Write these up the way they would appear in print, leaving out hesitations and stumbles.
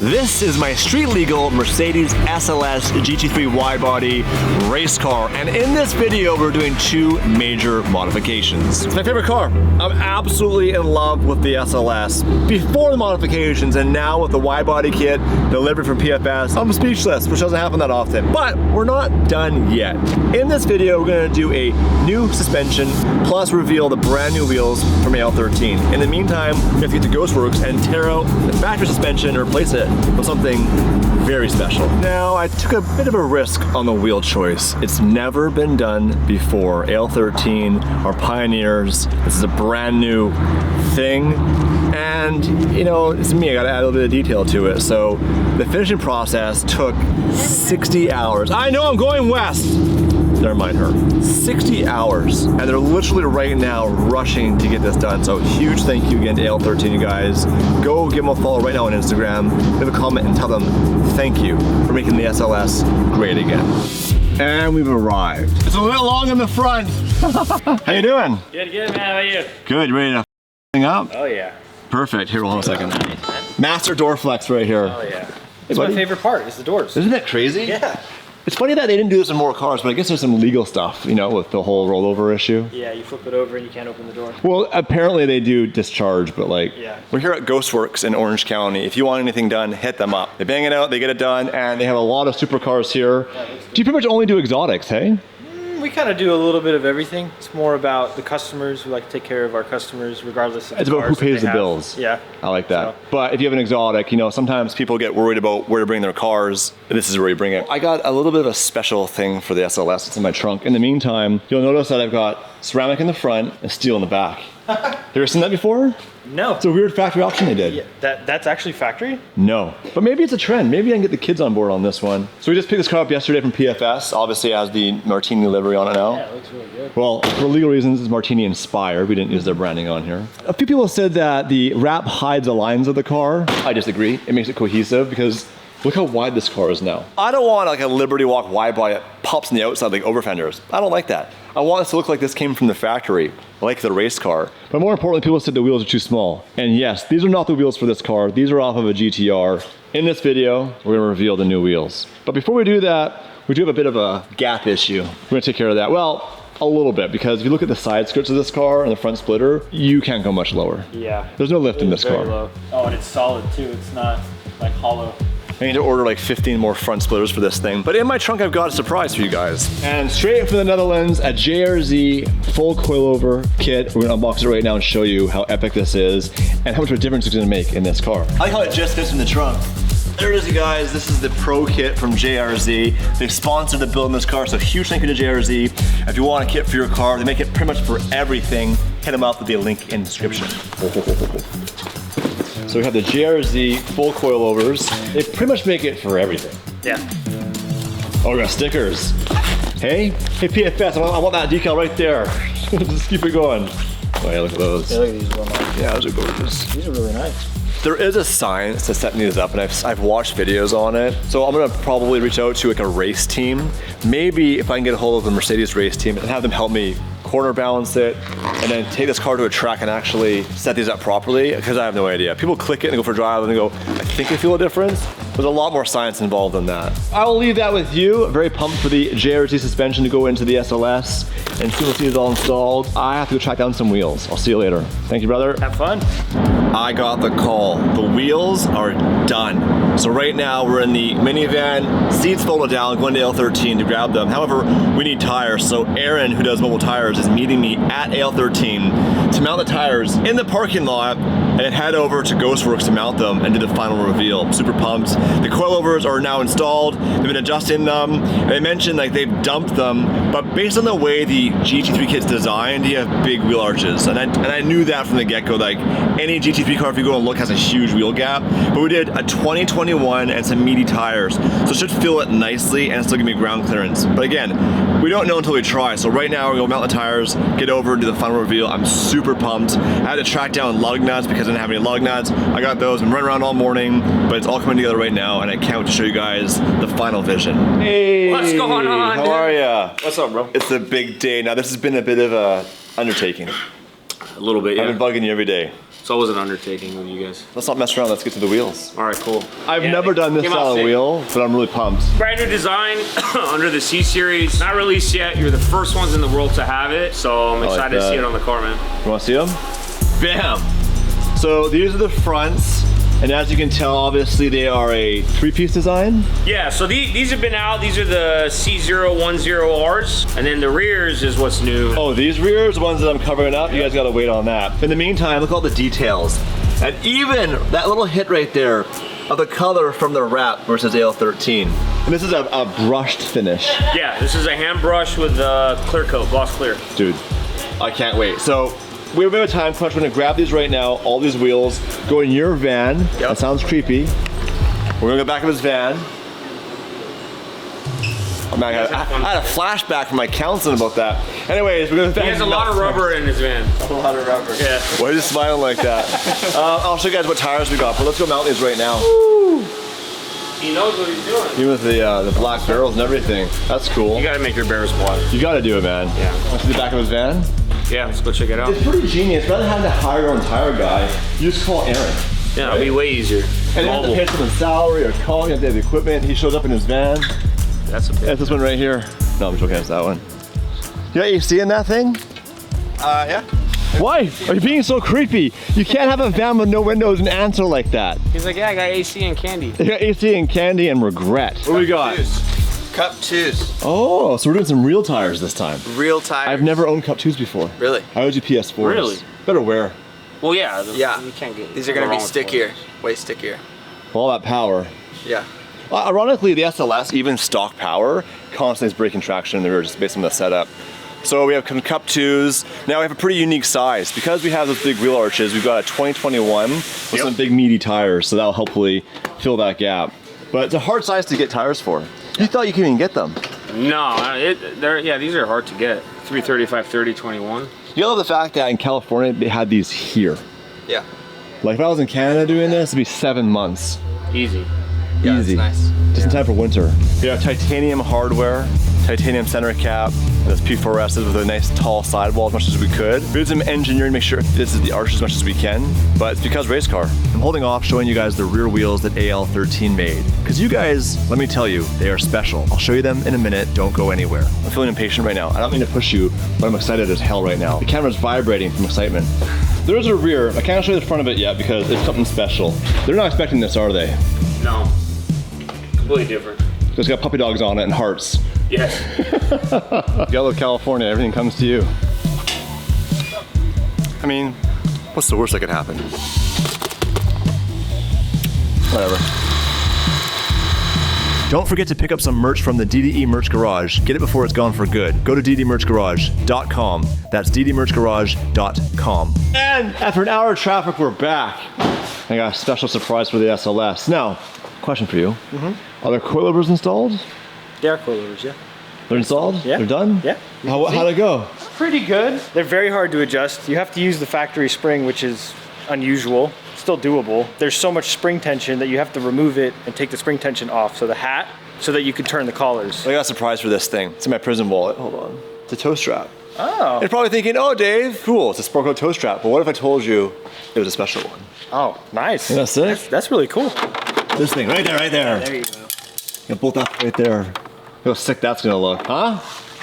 This is my street legal Mercedes SLS GT3 wide body race car, and in this video we're doing two major modifications. It's my favorite car. I'm absolutely in love with the SLS before the modifications, and now with the wide body kit delivered from PFS, I'm speechless, which doesn't happen that often. But we're not done yet. In this video we're going to do a new suspension plus reveal the brand new wheels from AL13. In the meantime, we have to get to Ghostworks and tear out the factory suspension and replace it with something very special. Now, I took a bit of a risk on the wheel choice. It's never been done before. AL13 are pioneers. This is a brand new thing. And, you know, it's me, I gotta add a little bit of detail to it. So the finishing process took 60 hours. I know I'm going west. Never mind her. 60 hours, and they're literally right now rushing to get this done. So huge thank you again to AL13, you guys. Go give them a follow right now on Instagram, leave a comment and tell them thank you for making the SLS great again. And we've arrived. It's a little long in the front. How you doing? Good, man, how about you? Good, you ready to f***ing up? Oh yeah. Perfect, here, hold on a second. Master door flex right here. Oh yeah. It's my favorite part, is the doors. Isn't that crazy? Yeah. It's funny that they didn't do this in more cars, but I guess there's some legal stuff, you know, with the whole rollover issue. Yeah, you flip it over and you can't open the door. Well, apparently they do discharge, but like, yeah. We're here at Ghostworks in Orange County. If you want anything done, hit them up. They bang it out, they get it done, and they have a lot of supercars here. Yeah, do you pretty much only do exotics, hey? We kind of do a little bit of everything. It's more about the customers. We like to take care of our customers regardless of the It's about who pays the bills. Yeah. I like that. So. But if you have an exotic, you know, sometimes people get worried about where to bring their cars. This is where you bring it. I got a little bit of a special thing for the SLS. It's in my trunk. In the meantime, you'll notice that I've got ceramic in the front and steel in the back. Have you ever seen that before? No. It's a weird factory option they did. Yeah, that's actually factory? No. But maybe it's a trend. Maybe I can get the kids on board on this one. So we just picked this car up yesterday from PFS. Obviously it has the Martini livery on it now. Yeah, it looks really good. Well, for legal reasons, it's Martini inspired. We didn't use their branding on here. A few people said that the wrap hides the lines of the car. I disagree. It makes it cohesive because look how wide this car is now. I don't want like a Liberty Walk wide body that pops on the outside like over fenders. I don't like that. I want this to look like this came from the factory, like the race car. But more importantly, people said the wheels are too small. And yes, these are not the wheels for this car. These are off of a GTR. In this video, we're gonna reveal the new wheels. But before we do that, we do have a bit of a gap issue. We're gonna take care of that. Well, a little bit, because if you look at the side skirts of this car and the front splitter, you can't go much lower. Yeah. There's no lift in this car. Low. Oh, and it's solid too. It's not like hollow. I need to order like 15 more front splitters for this thing. But in my trunk, I've got a surprise for you guys. And straight from the Netherlands, a JRZ full coilover kit. We're gonna unbox it right now and show you how epic this is and how much of a difference it's gonna make in this car. I like how it just fits in the trunk. There it is, you guys. This is the Pro Kit from JRZ. They sponsored the build in this car, so huge thank you to JRZ. If you want a kit for your car, they make it pretty much for everything. Hit them up with the link in the description. So we have the JRZ full coilovers. They pretty much make it for everything. Yeah. Oh, we got stickers. Hey PFS, I want that decal right there. Just keep it going. Oh yeah, look at those. Yeah, look at these real nice. Yeah, those are gorgeous. These are really nice. There is a science to setting these up, and I've watched videos on it. So I'm gonna probably reach out to like a race team. Maybe if I can get a hold of the Mercedes race team and have them help me corner balance it, and then take this car to a track and actually set these up properly, because I have no idea. People click it and go for a drive and they go, I think I feel a difference. There's a lot more science involved than that. I will leave that with you. Very pumped for the JRZ suspension to go into the SLS, and soon we'll see it all installed. I have to go track down some wheels. I'll see you later. Thank you, brother. Have fun. I got the call. The wheels are done. So right now we're in the minivan, seats folded down, going to AL13 to grab them. However, we need tires. So Aaron, who does mobile tires, is meeting me at AL13 to mount the tires in the parking lot and head over to Ghostworks to mount them and do the final reveal. Super pumped. The coilovers are now installed. They've been adjusting them. And they mentioned like they've dumped them, but based on the way the GT3 kit's designed, you have big wheel arches. And I knew that from the get-go. Like any GT3 car, if you go and look, has a huge wheel gap. But we did a 2021 and some meaty tires. So it should fill it nicely and still give me ground clearance. But again, we don't know until we try. So right now we're gonna mount the tires, get over and do the final reveal. I'm super pumped. I had to track down lug nuts because I didn't have any lug nuts. I got those. I'm running around all morning, but it's all coming together right now, and I can't wait to show you guys the final vision. Hey, what's going on? How are ya? What's up, bro? It's a big day. Now this has been a bit of a undertaking. A little bit, yeah. I've been bugging you every day. It's always an undertaking with you guys. Let's not mess around, let's get to the wheels. All right, cool. I've never done this came out style of sick. wheel, but I'm really pumped. Brand new design under the C-Series. Not released yet. You're the first ones in the world to have it. So I'm excited to see it on the car, man. You wanna see them? Bam! So these are the fronts. And as you can tell, obviously they are a 3-piece design. Yeah, so these have been out. These are the C010Rs. And then the rears is what's new. Oh, these rears, the ones that I'm covering up, you guys gotta wait on that. In the meantime, look at all the details. And even that little hit right there of the color from the wrap versus AL13. And this is a brushed finish. Yeah, this is a hand brush with clear coat, gloss clear. Dude, I can't wait. So, we have a bit of a time crunch. We're gonna grab these right now, all these wheels, go in your van. Yep. That sounds creepy. We're gonna go back of his van. Oh man, I had a flashback from my counseling about that. Anyways, we're gonna. He has a lot of rubber in his van. A lot of rubber. Yeah. Why are you smiling like that? I'll show you guys what tires we got, but let's go mount these right now. Woo. He knows what he's doing. Even with the black barrels and everything. That's cool. You gotta make your barrels black. You gotta do it, man. Yeah. Want to see the back of his van? Yeah, let's go check it out. It's pretty genius. Rather than having to hire your own tire guy, you just call Aaron. Yeah, it'll be way easier. And you have to pay someone salary or call him, you have to have the equipment. He shows up in his van. That's a big. That's this one right here. No, I'm joking, it's that one. You got AC in that thing? Yeah. Why? Are you being so creepy? You can't have a van with no windows and answer like that. He's like, yeah, I got AC and candy. You got AC and candy and regret. What do we got? Cup 2s. Oh, so we're doing some real tires this time. Real tires. I've never owned Cup 2s before. Really? I always do PS4s. Really? Better wear. Well, yeah. Yeah. You can't get. These are gonna be stickier. Way stickier. All that power. Yeah. Ironically, the SLS, even stock power, constantly is breaking traction in the rear just based on the setup. So we have Cup 2s. Now we have a pretty unique size. Because we have those big wheel arches, we've got a 2021 with some big meaty tires, so that'll hopefully fill that gap. But it's a hard size to get tires for. You thought you could even get them. No, yeah, these are hard to get. 330, 530, 21. You love the fact that in California, they had these here. Yeah. Like if I was in Canada doing this, it'd be 7 months. Easy. Yeah, Easy. that's nice. Just in time for winter. We have titanium hardware, titanium center cap, those P4Ss with a nice tall sidewall as much as we could. We did some engineering to make sure it fits the arch as much as we can, but it's because race car. I'm holding off showing you guys the rear wheels that AL13 made. Because you guys, let me tell you, they are special. I'll show you them in a minute, don't go anywhere. I'm feeling impatient right now. I don't mean to push you, but I'm excited as hell right now. The camera's vibrating from excitement. There's a rear, I can't show you the front of it yet because it's something special. They're not expecting this, are they? No. Completely different. It's got puppy dogs on it and hearts. Yes. Yellow California, everything comes to you. I mean, what's the worst that could happen? Whatever. Don't forget to pick up some merch from the DDE Merch Garage. Get it before it's gone for good. Go to ddmerchgarage.com. That's ddmerchgarage.com. And after an hour of traffic, we're back. I got a special surprise for the SLS. Now, question for you. Are there coilovers installed? They are coilovers, yeah. They're installed? Yeah. They're done? Yeah. How'd it go? Pretty good. They're very hard to adjust. You have to use the factory spring, which is unusual. Still doable. There's so much spring tension that you have to remove it and take the spring tension off. So the hat, so that you can turn the collars. I got a surprise for this thing. It's in my prison wallet. Hold on. It's a toe strap. Oh. You're probably thinking, oh, Dave, cool, it's a Sporco toe strap. But what if I told you it was a special one? Oh, nice. Isn't that sick? That's really cool. This thing, right there, right there. There you go. You bolt that right there. Look how sick that's gonna look, huh?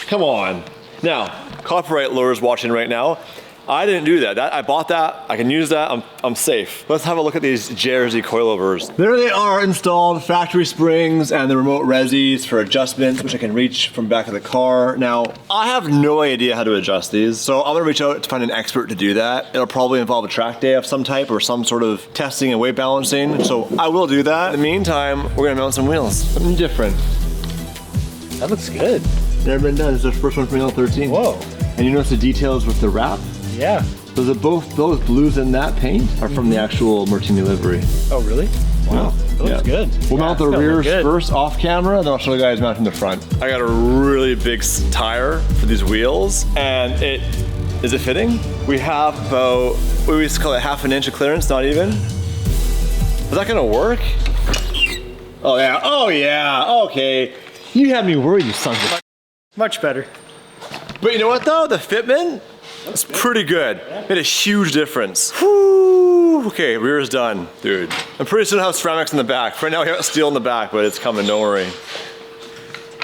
Come on. Now, copyright lawyers watching right now. I didn't do that. I bought that. I can use that. I'm safe. Let's have a look at these Jersey coilovers. There they are installed, factory springs and the remote resis for adjustments, which I can reach from back of the car. Now, I have no idea how to adjust these, so I'm gonna reach out to find an expert to do that. It'll probably involve a track day of some type or some sort of testing and weight balancing, so I will do that. In the meantime, we're gonna mount some wheels. Something different. That looks good. Never been done. This is the first one from AL13. Whoa. And you notice the details with the wrap? Yeah. So both those blues in that paint are from the actual Martini livery. Oh, really? Wow. That looks good. We'll mount the rears first off camera, then I'll show you guys mounting the front. I got a really big tire for these wheels, and is it fitting? We have about, we used to call it 1/2 inch of clearance, not even. Is that gonna work? Oh yeah, okay. You had me worried, you sons of. Much better. But you know what though? The fitment is pretty good. Made a huge difference. Woo! Woo, okay, rear is done, dude. I'm pretty soon I'll have ceramics in the back. For right now, we have steel in the back, but it's coming, don't worry.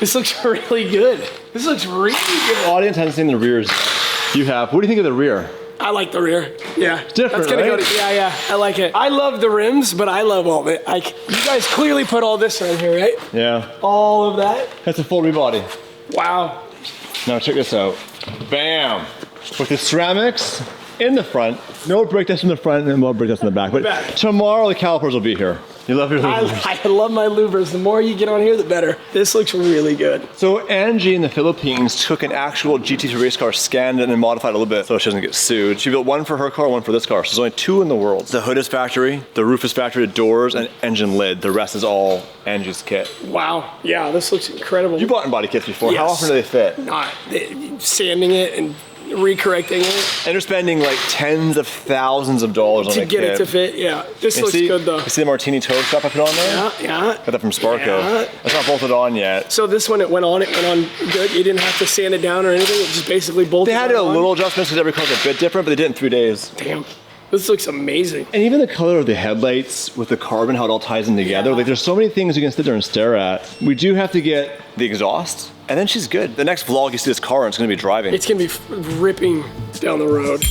This looks really good. This looks really good. The audience hasn't seen the rears you have. What do you think of the rear? I like the rear. Yeah. It's different, That's gonna right? go to, yeah, I like it. I love the rims, but I love all of it. Like, you guys clearly put all this on here, right? Yeah. All of that. That's a full rebody. Wow. Now check this out. Bam! With the ceramics in the front, no brake test in the front and no brake test in the back. But tomorrow the calipers will be here. You love your louvers. I love my louvers. The more you get on here, the better. This looks really good. So Angie in the Philippines took an actual GT3 race car, scanned it, and then modified it a little bit so she doesn't get sued. She built one for her car, one for this car. So there's only 2 in the world. The hood is factory, the roof is factory, the doors, and engine lid. The rest is all Angie's kit. Wow. Yeah, this looks incredible. You bought in body kits before. Yes. How often do they fit? Not sanding it and recorrecting it. And they're spending like tens of thousands of dollars on To a get kit. it to fit, yeah. This You looks see, good though. You see the martini toe strap I put on there? Yeah, yeah. Got that from Sparco. Yeah. It's not bolted on yet. So this one, it went on good. You didn't have to sand it down or anything. It just basically bolted They had right a on. little adjustments because every car's a bit different, but they did it in 3 days. Damn. This looks amazing. And even the color of the headlights with the carbon, how it all ties in together. Yeah. Like there's so many things you can sit there and stare at. We do have to get the exhaust, and then she's good. The next vlog, you see this car and it's gonna be driving. It's gonna be ripping down the road.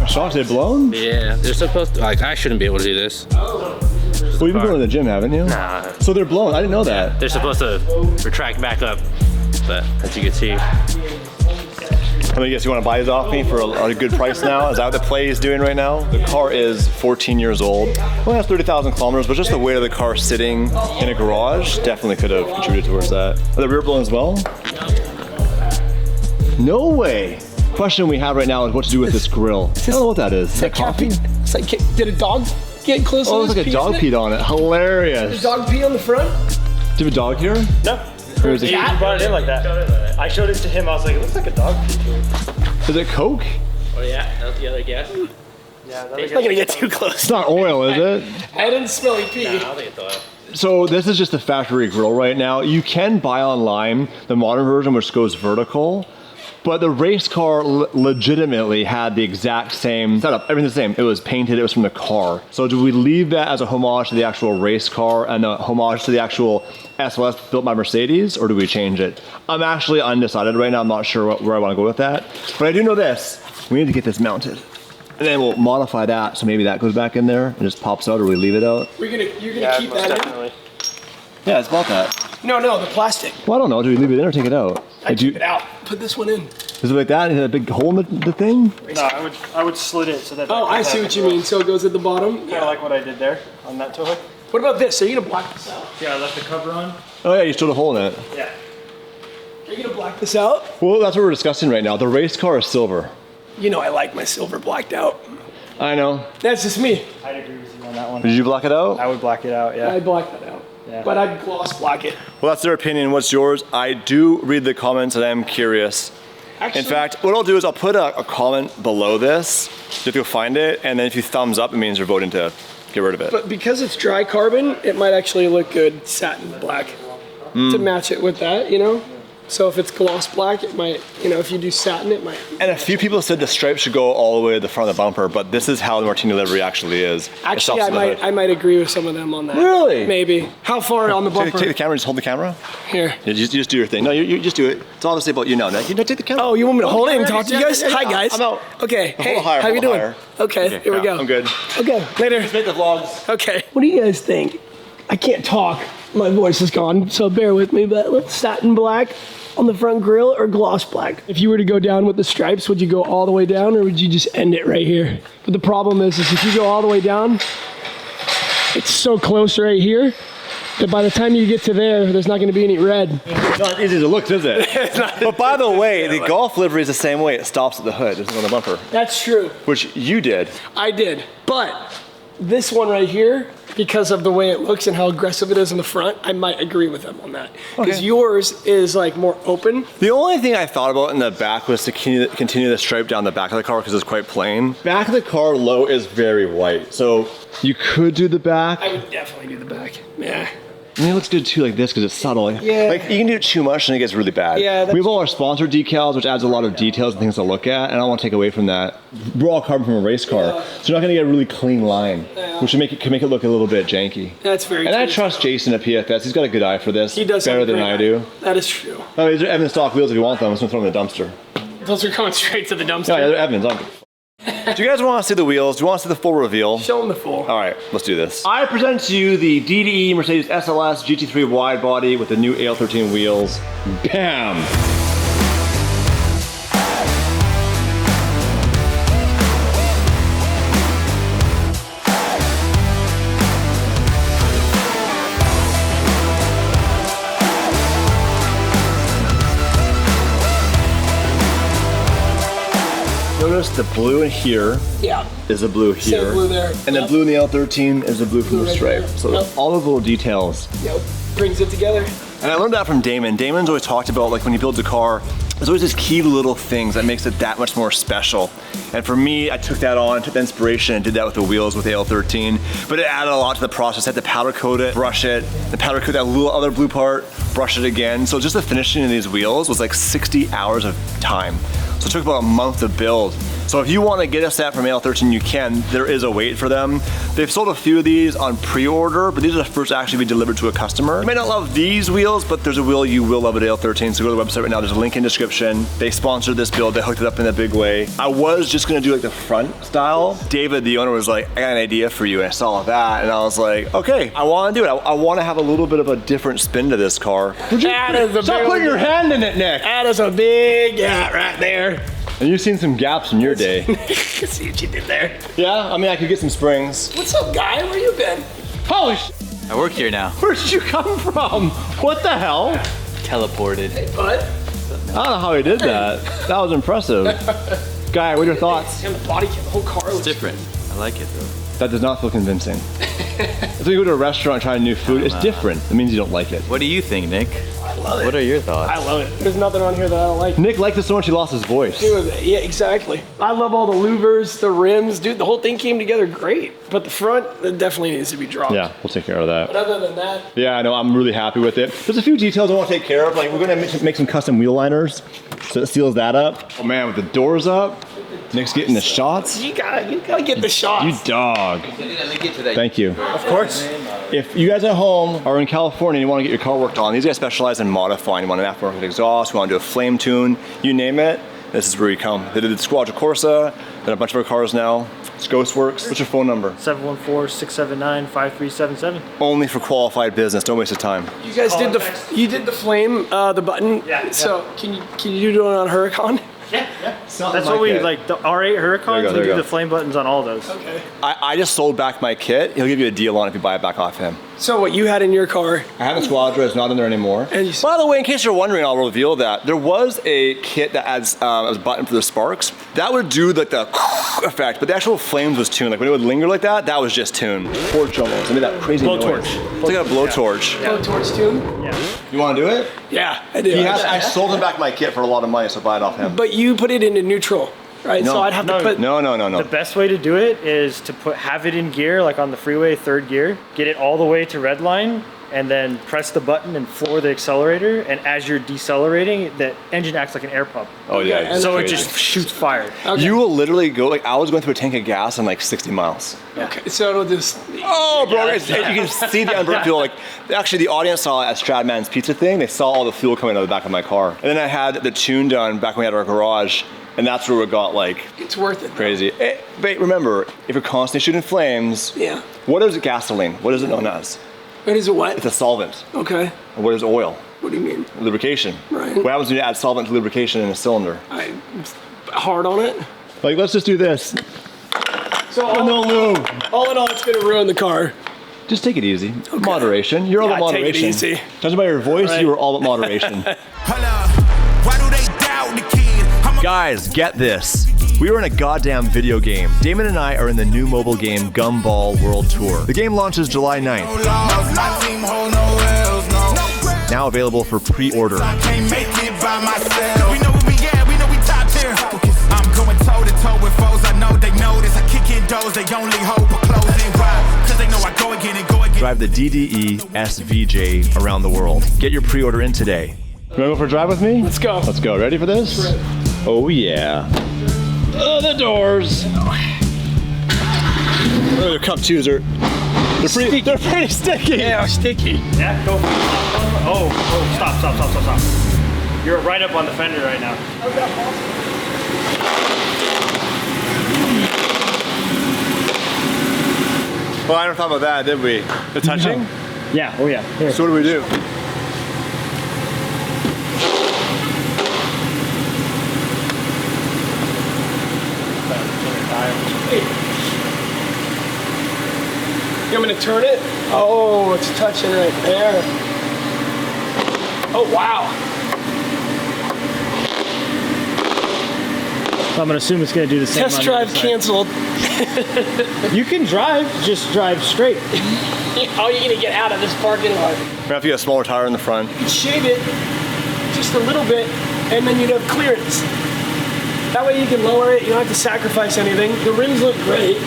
Shocks, they blown? Yeah, they're supposed to, like, I shouldn't be able to do this. Well, you've been going to the gym, haven't you? Nah. So they're blown, I didn't know that. They're supposed to retract back up, but as you can see. Let me guess, you want to buy these off me for a good price now? Is that what the play is doing right now? The car is 14 years old. Only has 30,000 kilometers, but just the weight of the car sitting in a garage definitely could have contributed towards that. Are the rear blown as well? No way. Question we have right now is what to do with this grill. I don't know what that is. Is that coffee? It's like, did a dog get close to Oh, this it's like a piece dog in it? peed on it. Hilarious. Did a dog pee on the front? Do you have a dog here? No. Or is it, He brought it in like that. I showed it to him. I was like, it looks like a dog. is it Coke? Oh yeah, that's the other guess. Yeah, It's not gonna get too close. It's not oil, is it? I didn't smell you pee. I don't think it's oil. So this is just a factory grill right now. You can buy online the modern version, which goes vertical, but the race car legitimately had the exact same setup, everything the same. It was painted, it was from the car. So do we leave that as a homage to the actual race car and a homage to the actual SLS built by Mercedes, or do we change it? I'm actually undecided right now. I'm not sure where I want to go with that, but I do know this. We need to get this mounted. And then we'll modify that, so maybe that goes back in there and just pops out, or we leave it out. You're gonna keep most that definitely. Yeah, it's about that. in? No, the plastic. Well, I don't know. Do we leave it in or take it out? I keep it out. Put this one in. Is it like that? Is it a big hole in the thing? No, I would slit it so that. Oh, I see what you mean. So it goes at the bottom. Kind of like what I did there on that tow hook. What about this? Are you gonna black this out? Yeah, I left the cover on. Oh yeah, you still have a hole in it. Yeah. Are you gonna black this out? Well, that's what we're discussing right now. The race car is silver. You know I like my silver blacked out. I know. That's just me. I'd agree with you on that one. Did you black it out? I would black it out. Yeah. I black that out. Yeah. But I'd gloss black it. Well, that's their opinion. What's yours? I do read the comments and I'm curious. Actually, In fact, what I'll do is I'll put a comment below this. You have to go find it, and then if you thumbs up, it means you're voting to get rid of it. but because it's dry carbon, it might actually look good satin black to match it with that, you know? So if it's gloss black, it might, you know, if you do satin, it might. And a few people said the stripes should go all the way to the front of the bumper, but this is how the Martini livery actually is. It Actually, stops I at the might, hood. I might agree with some of them on that. Really? Maybe. How far on the bumper? Take the camera, just hold the camera. Here. You just do your thing. No, you just do it. It's all to say about you now. You don't take the camera. Oh, you want me to hold it and talk to you guys? Yeah, Hi, guys. I'm out. Okay. Hold Hey, it higher, how you hold it doing? higher. Okay, here we Yeah, go. I'm good. Okay, later. Make the vlogs. Okay. What do you guys think? I can't talk. My voice is gone, so bear with me. But let's satin black on the front grille or gloss black. If you were to go down with the stripes, would you go all the way down or would you just end it right here? But the problem is if you go all the way down, it's so close right here that by the time you get to there, there's not going to be any red. It's not easy to look, is it? But by the way, the Golf livery is the same way. It stops at the hood. It doesn't go on the bumper, That's true. which you did. I did. But this one right here, because of the way it looks and how aggressive it is in the front, I might agree with them on that. Because Okay. yours is like more open. The only thing I thought about in the back was to continue the stripe down the back of the car because it's quite plain. Back of the car low is very white, so you could do the back. I would definitely do the back. Yeah. And it looks good too, like this, because it's subtle. Yeah. Like you can do it too much and it gets really bad. Yeah, we have all our sponsor decals, which adds a lot of details and things to look at, and I don't want to take away from that. We're all carbon from a race car, so you're not going to get a really clean line, which can make it look a little bit janky. That's very And true. I trust Jason at PFS. He's got a good eye for this. He does better have a than great I eye. do. That is true. Oh, these are Evans stock wheels if you want them. I'm just going to throw them in the dumpster. Those are going straight to the dumpster. Yeah, they're Evans. Do you guys want to see the wheels? Do you want to see the full reveal? Show them the full. All right, let's do this. I present to you the DDE Mercedes SLS GT3 wide body with the new AL13 wheels. Bam! Notice the blue in here Yeah. is the blue here. Same blue there. And the blue in the L13 is the blue from the right stripe. there. So Yep. all of the little details. Yep. Brings it together. And I learned that from Damon. Damon's always talked about, like, when he builds a car, there's always this key little things that makes it that much more special. And for me, I took that on, took the inspiration and did that with the wheels with the L13. But it added a lot to the process. I had to powder coat it, brush it, then powder coat that little other blue part, brush it again. So just the finishing of these wheels was like 60 hours of time. So it took about a month to build. So if you want to get a set from AL13, you can. There is a wait for them. They've sold a few of these on pre-order, but these are the first to actually be delivered to a customer. You may not love these wheels, but there's a wheel you will love at AL13, so go to the website right now. There's a link in the description. They sponsored this build. They hooked it up in a big way. I was just going to do like the front style. David, the owner, was like, I got an idea for you, and I saw that, and I was like, okay, I want to do it. I want to have a little bit of a different spin to this car. That is a Stop big putting your hand in it, Nick. That is a big gap right there. And you've seen some gaps in your day. See what you did there. Yeah, I mean, I could get some springs. What's up, guy? Where you been? Holy sh! I work here now. Where did you come from? What the hell? Teleported. Hey, bud. I don't know how he did that. That was impressive. Guy, what are your thoughts? Damn, the body kit, the whole car It's looks different. I like it though. That does not feel convincing. If you go to a restaurant trying new food, it's different. It means you don't like it. What do you think, Nick? I love it. What are your thoughts? I love it. There's nothing on here that I don't like. Nick liked it so much he lost his voice. Dude, yeah, exactly. I love all the louvers, the rims. Dude, the whole thing came together great. But the front, it definitely needs to be dropped. Yeah, we'll take care of that. But other than that, Yeah, I know, I'm really happy with it. There's a few details I want to take care of. Like, we're gonna make some custom wheel liners, so it seals that up. Oh man, with the doors up, Nick's getting the shots. you gotta get the shots. You dog. Thank you. Of course. If you guys at home are in California and you want to get your car worked on, these guys specialize in modifying. You want an aftermarket exhaust, you want to do a flame tune, you name it, this is where you come. They did the Squadra Corsa, and a bunch of our cars now. It's Ghostworks. What's your phone number? 714-679-5377. Only for qualified business. Don't waste your time. You guys did the flame, the button. Yeah. So can you do it on Huracan? That's what we like. The R8 Huracans. there We you do go. the flame buttons on all those. Okay. I just sold back my kit. He'll give you a deal on it if you buy it back off him. So what you had in your car? I have a Squadra. It's not in there anymore. And you- By the way, in case you're wondering, I'll reveal that there was a kit that adds a button for the sparks. That would do like the effect, but the actual flames was tuned. Like when it would linger like that, that was just tuned. Torch almost. I made that crazy noise. Blowtorch. It's like a blowtorch. Blowtorch tune? Yeah. You want to do it? Yeah, I do. I sold him back my kit for a lot of money, so buy it off him. But you put it into neutral, right? No. So I'd have to put. No. The best way to do it is to have it in gear, like on the freeway, third gear. Get it all the way to red line, and then press the button and floor the accelerator. And as you're decelerating, the engine acts like an air pump. Oh yeah. Okay, it's So it crazy. just shoots fire. Okay. You will literally go, like I was going through a tank of gas in like 60 miles. Okay, so it'll just. Oh, bro, you can see the unburnt fuel. Like, actually, the audience saw it at Stradman's Pizza thing. They saw all the fuel coming out of the back of my car. And then I had the tune done back when we had our garage, and that's where it got like It's worth it. crazy. But remember, if you're constantly shooting flames, Yeah. what is gasoline? What is it known as? It is a what? It's a solvent. Okay. And what is oil? What do you mean? Lubrication. Right. What happens when you add solvent to lubrication in a cylinder? Hard on it. Like, let's just do this. So No lube. all in all, it's gonna ruin the car. Just take it easy. Moderation. You're all Yeah, about take it moderation. easy. Judging by your voice, Right. you were all about moderation. Why do they doubt the kid? Guys, get this. We are in a goddamn video game. Damon and I are in the new mobile game Gumball World Tour. The game launches July 9th. My team hold no L's, no. Now available for pre-order. Can't make it by myself. We know where we at, we know we top tier. I'm going toe to toe with foes. I know they notice. I kick in doors, they only hope a closing. Why? Cause they know I go again and go again. drive the DDE SVJ around the world. Get your pre-order in today. You wanna go for a drive with me? Let's go. Let's go. Ready for this? Ready. Oh yeah. Oh, the doors. Oh, their cup twos are they're pretty sticky. Yeah, sticky. Yeah, go. Oh, stop. You're right up on the fender right now. How's that possible? Well, I never thought about that, did we? The touching? Yeah, oh yeah. Here. So what do we do? You want me to turn it? Oh, it's touching right there. Oh, wow. So I'm gonna assume it's gonna do the same. Test drive canceled. You can drive, just drive straight. How are you gonna get out of this parking lot? We're gonna have to get a smaller tire in the front. You'd shave it just a little bit, and then you'd have clearance. That way you can lower it, you don't have to sacrifice anything. The rims look great.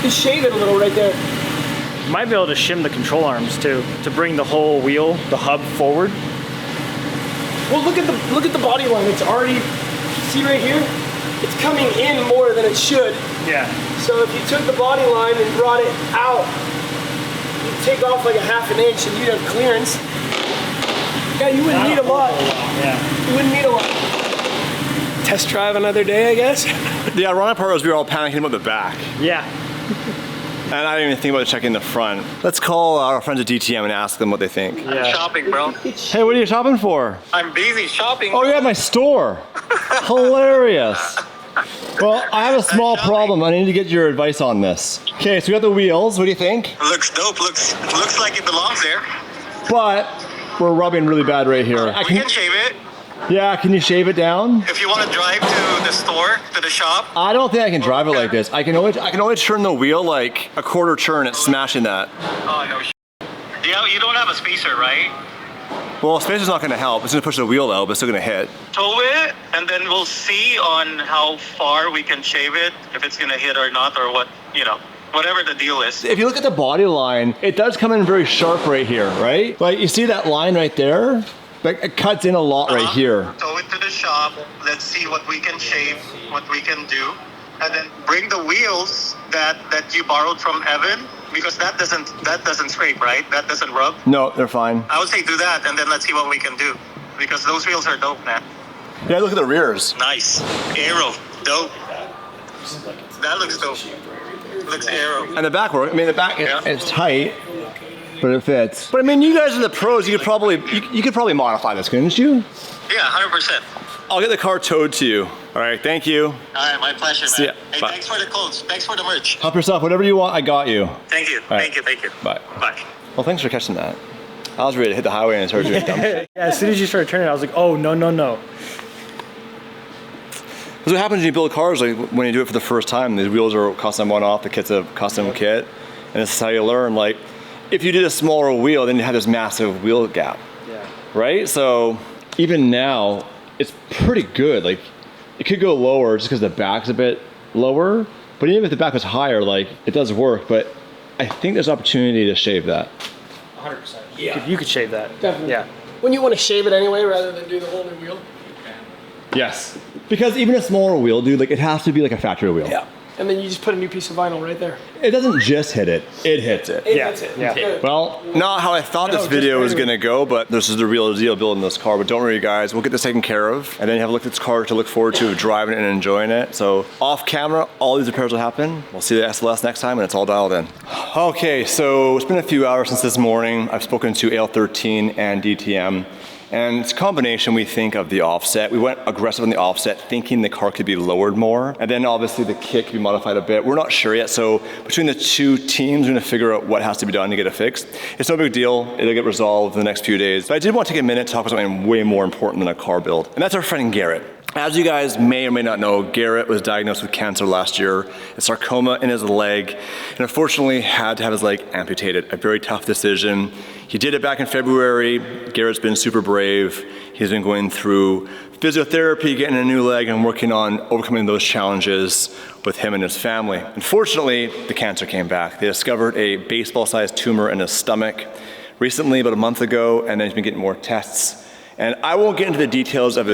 Just shave it a little right there. You might be able to shim the control arms too, to bring the whole wheel, the hub forward. Well, look at the body line. It's already, see right here? It's coming in more than it should. Yeah. So if you took the body line and brought it out, you'd take off like a ½ inch and you'd have clearance. Yeah, you wouldn't need a lot. Yeah. You wouldn't need a lot. Test drive another day, I guess. The ironic part was we were all panicking about the back. Yeah. And I didn't even think about checking the front. Let's call our friends at DTM and ask them what they think. Yeah. Shopping, bro. Hey, what are you shopping for? I'm busy shopping. Oh, you're at my store. Hilarious. Well, I have a small problem. I need to get your advice on this. Okay, so we got the wheels. What do you think? Looks dope. Looks like it belongs there. But we're rubbing really bad right here. We can shave it. Yeah, can you shave it down? If you want to drive to the store, to the shop. I don't think I can drive it like this. I can only turn the wheel like a quarter turn. It's smashing that. Oh, no Yeah, you don't have a spacer, right? Well, spacer's not going to help. It's going to push the wheel out, but it's still going to hit. Tow it, and then we'll see on how far we can shave it, if it's going to hit or not, or what, whatever the deal is. If you look at the body line, it does come in very sharp right here, right? Like, you see that line right there? Like, it cuts in a lot right here. Tow it to the shop. Let's see what we can shave, what we can do, and then bring the wheels that you borrowed from Evan, because that doesn't scrape, right? That doesn't rub. No, they're fine. I would say do that, and then let's see what we can do, because those wheels are dope, man. Yeah, look at the rears. Nice. Aero. Dope. That looks dope. Looks aero. And the back work. I mean, the back Yeah. is tight, but it fits. But I mean, you guys are the pros. You could probably modify this, couldn't you? Yeah, 100%. I'll get the car towed to you. All right, thank you. All right, my pleasure, man. See ya. Hey, Bye. thanks for the clothes. Thanks for the merch. Help yourself. Whatever you want, I got you. Thank you. right. Thank you. Bye. Bye. Well, thanks for catching that. I was ready to hit the highway and start doing dumb shit. Yeah, as soon as you started turning, I was like, oh, no. That's what happens when you build cars, like when you do it for the first time. These wheels are custom one-off, the kit's a custom kit. And this is how you learn. Like, if you did a smaller wheel, then you have this massive wheel gap. Yeah. Right? So even now, it's pretty good. Like, it could go lower just because the back's a bit lower. But even if the back was higher, like, it does work. But I think there's opportunity to shave that. 100%. Yeah. You could shave that. Definitely. Yeah. When you want to shave it anyway, rather than do the whole new wheel. Yes. Because even a smaller wheel, dude, like, it has to be like a factory wheel. Yeah. And then you just put a new piece of vinyl right there. It doesn't just hit it, it hits it. That's it. Yeah. Good. Well, not how I thought this video was gonna go, but this is the real deal building this car. But don't worry, guys, we'll get this taken care of, and then you have a look at this car to look forward to driving it and enjoying it. So off camera, all these repairs will happen. We'll see the SLS next time, and it's all dialed in. Okay, so it's been a few hours since this morning. I've spoken to AL13 and DTM. And it's a combination, we think, of the offset. We went aggressive on the offset, thinking the car could be lowered more. And then obviously the kit could be modified a bit. We're not sure yet, so between the two teams, we're gonna figure out what has to be done to get it fixed. It's no big deal, it'll get resolved in the next few days. But I did want to take a minute to talk about something way more important than a car build. And that's our friend Garrett. As you guys may or may not know, Garrett was diagnosed with cancer last year, a sarcoma in his leg, and unfortunately had to have his leg amputated. A very tough decision. He did it back in February. Garrett's been super brave. He's been going through physiotherapy, getting a new leg, and working on overcoming those challenges with him and his family. Unfortunately, the cancer came back. They discovered a baseball-sized tumor in his stomach recently, about a month ago, and then he's been getting more tests. And I won't get into the details of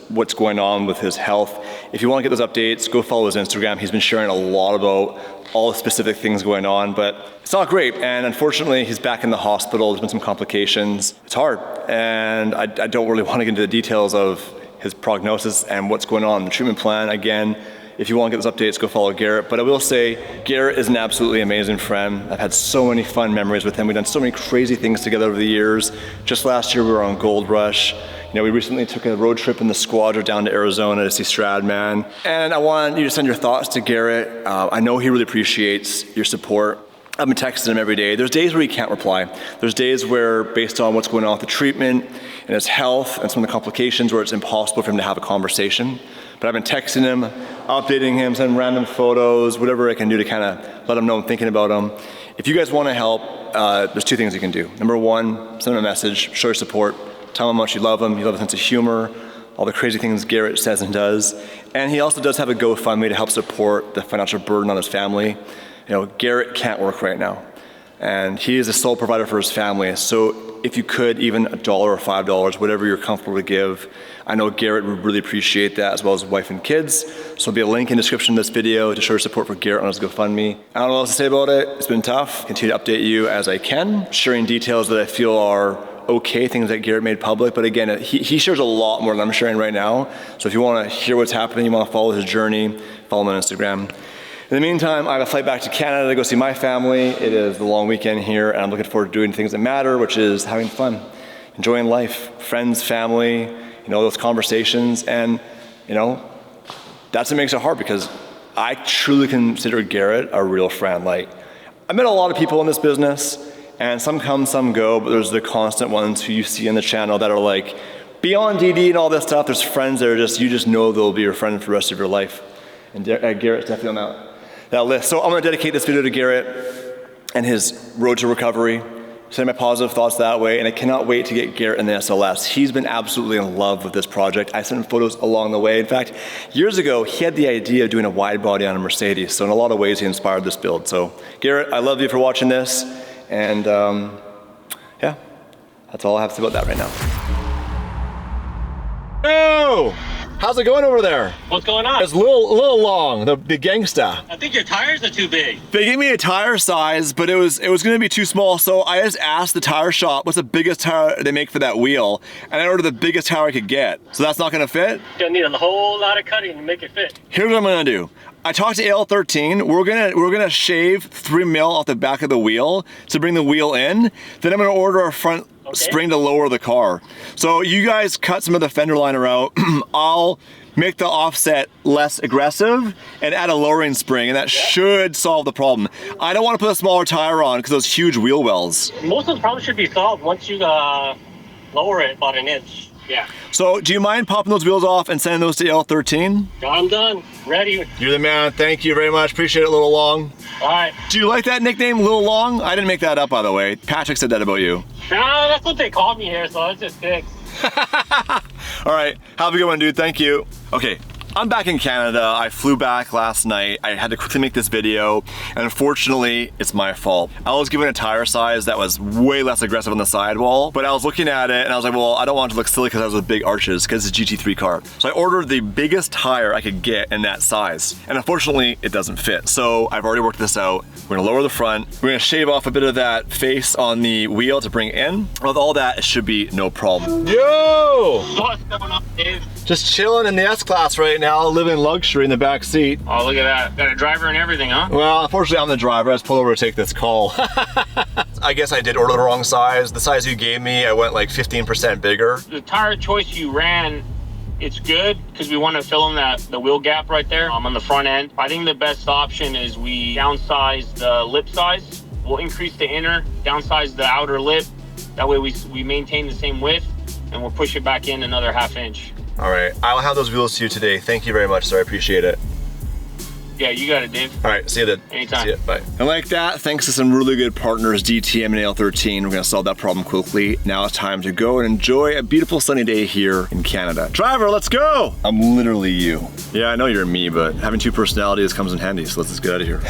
what's going on with his health. If you want to get those updates, go follow his Instagram. He's been sharing a lot about all the specific things going on, but it's not great. And unfortunately, he's back in the hospital. There's been some complications. It's hard. And I don't really want to get into the details of his prognosis and what's going on in the treatment plan. Again, if you want to get those updates, go follow Garrett. But I will say, Garrett is an absolutely amazing friend. I've had so many fun memories with him. We've done so many crazy things together over the years. Just last year, we were on Gold Rush. You know, we recently took a road trip in the squadron down to Arizona to see Stradman. And I want you to send your thoughts to Garrett. I know he really appreciates your support. I've been texting him every day. There's days where he can't reply. There's days where, based on what's going on with the treatment and his health and some of the complications, where it's impossible for him to have a conversation. But I've been texting him, updating him, sending random photos, whatever I can do to kind of let him know I'm thinking about him. If you guys want to help, there's two things you can do. Number one, send him a message, show your support, tell him how much you love him, you love his sense of humor, all the crazy things Garrett says and does. And he also does have a GoFundMe to help support the financial burden on his family. You know, Garrett can't work right now, and he is a sole provider for his family. So if you could, even $1 or $5, whatever you're comfortable to give, I know Garrett would really appreciate that, as well as his wife and kids. So there'll be a link in the description of this video to show your support for Garrett on his GoFundMe. I don't know what else to say about it. It's been tough. Continue to update you as I can, sharing details that I feel are okay, things that Garrett made public. But again, he shares a lot more than I'm sharing right now. So if you want to hear what's happening, you want to follow his journey, follow him on Instagram. In the meantime, I have a flight back to Canada to go see my family. It is the long weekend here, and I'm looking forward to doing things that matter, which is having fun, enjoying life, friends, family, you know, those conversations. And, you know, that's what makes it hard, because I truly consider Garrett a real friend. Like, I met a lot of people in this business, and some come, some go, but there's the constant ones who you see on the channel that are like, beyond DD and all this stuff, there's friends that are just, you just know they'll be your friend for the rest of your life. And Garrett's definitely on that list. So I'm gonna dedicate this video to Garrett and his road to recovery, send my positive thoughts that way, and I cannot wait to get Garrett in the SLS. He's been absolutely in love with this project. I sent him photos along the way. In fact, years ago, he had the idea of doing a wide body on a Mercedes, so in a lot of ways, he inspired this build. So Garrett, I love you for watching this, and yeah, that's all I have to say about that right now. Oh! How's it going over there? What's going on? It's a little long, the gangsta. I think your tires are too big. They gave me a tire size, but it was gonna be too small, so I just asked the tire shop what's the biggest tire they make for that wheel, and I ordered the biggest tire I could get. So that's not gonna fit? You're gonna need a whole lot of cutting to make it fit. Here's what I'm gonna do. I talked to AL13, we're gonna shave 3 mil off the back of the wheel to bring the wheel in, then I'm gonna order a front spring to lower the car. So you guys cut some of the fender liner out, I'll make the offset less aggressive and add a lowering spring, and that should solve the problem. I don't want to put a smaller tire on because those huge wheel wells. Most of the problems should be solved once you lower it about 1 inch. Yeah. So do you mind popping those wheels off and sending those to AL13? I'm done. Ready. You're the man. Thank you very much. Appreciate it, Little Long. All right. Do you like that nickname, Little Long? I didn't make that up, by the way. Patrick said that about you. No, that's what they called me here, so it just sticks. All right, have a good one, dude. Thank you. Okay, I'm back in Canada. I flew back last night. I had to quickly make this video, and unfortunately, it's my fault. I was given a tire size that was way less aggressive on the sidewall, but I was looking at it and I was like, well, I don't want it to look silly because I was with big arches because it's a GT3 car. So I ordered the biggest tire I could get in that size, and unfortunately, it doesn't fit. So I've already worked this out. We're gonna lower the front. We're gonna shave off a bit of that face on the wheel to bring it in. With all that, it should be no problem. Yo! What's going on, Dave? Just chilling in the S-Class right now, living luxury in the back seat. Oh, look at that. Got a driver and everything, huh? Well, unfortunately, I'm the driver. I just pulled over to take this call. I guess I did order the wrong size. The size you gave me, I went like 15% bigger. The tire choice you ran, it's good because we want to fill in the wheel gap right there on the front end. I think the best option is we downsize the lip size. We'll increase the inner, downsize the outer lip. That way we maintain the same width, and we'll push it back in another 1/2 inch. All right, I'll have those wheels to you today. Thank you very much, sir. I appreciate it. Yeah, you got it, Dave. All right, see you then. Anytime. See ya, bye. And like that, thanks to some really good partners, DTM and AL13, we're gonna solve that problem quickly. Now it's time to go and enjoy a beautiful sunny day here in Canada. Driver, let's go! I'm literally you. Yeah, I know you're me, but having two personalities comes in handy, so let's just get out of here.